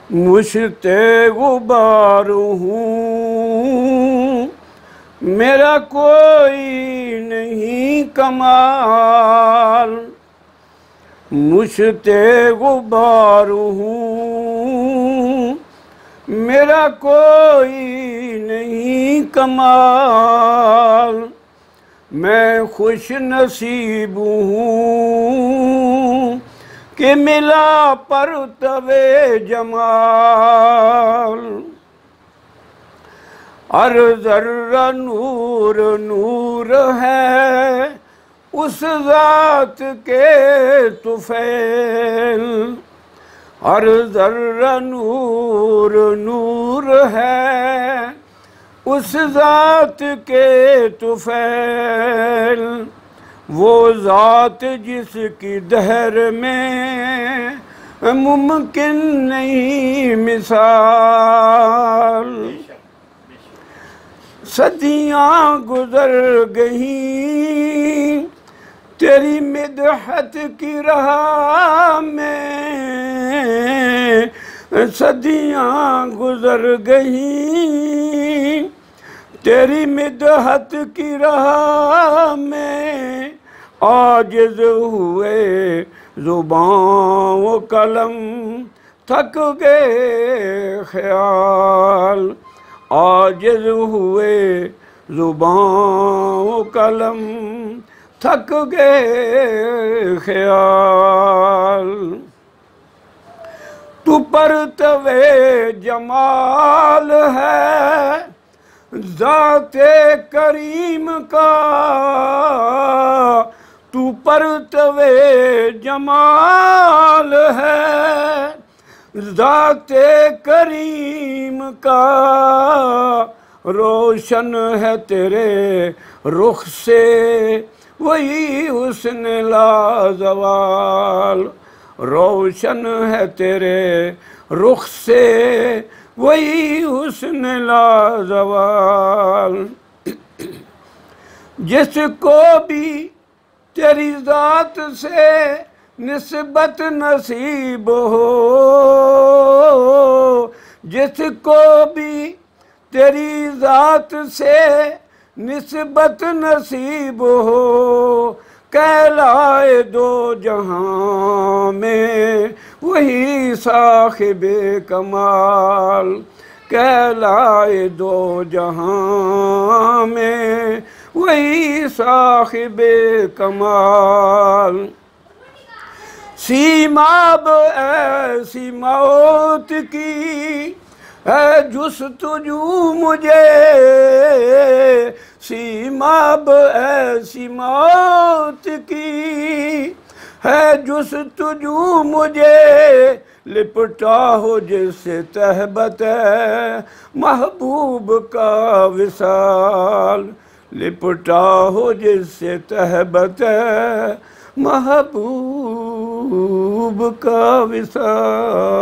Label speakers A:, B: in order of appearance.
A: मुझते गुबार हूँ, मेरा कोई नहीं कमाल। मुझते गुबार हूँ, मेरा कोई नहीं कमाल। मैं खुश नसीब हूँ कि मिला पर तवे जमाल। हर ज़र्रा नूर नूर है उस ज़ात के तुफ़ैल। हर ज़र्रा नूर नूर है उस ज़ात के तुफ़ैल। वो ज़ात जिसकी दहर में मुमकिन नहीं मिसाल। सदियाँ गुज़र गईं तेरी मिदहत की राह में। सदियाँ गुज़र गईं तेरी मिदहत की राह में। आजिज़ हुए ज़ुबान व कलम थक गए ख़याल। आजिज़ हुए ज़ुबान व कलम थक गए ख़याल। तू परतवे जमाल है ज़ाते करीम का। तू परतवे जमाल है ज़ाते करीम का। रोशन है तेरे रुख से वही हुस्न लाज़वाल। रोशन है तेरे रुख से वही हुस्न लाज़वाल। जिसको भी तेरी ज़ात से निस्बत नसीब हो। जिसको भी तेरी ज़ात से निस्बत नसीब हो। कहलाए दो जहां में वही साहिबे कमाल। कहलाए दो जहां में वही साहिबे कमाल। सीमाब ऐसी मौत की है जुस्तजू मुझे। सीमाब ऐसी मौत की है जुस्तजू मुझे। लिपटा हो जिससे तहबत महबूब का विसाल। लिपटा हो जिससे तहबत महबूब का विसाल।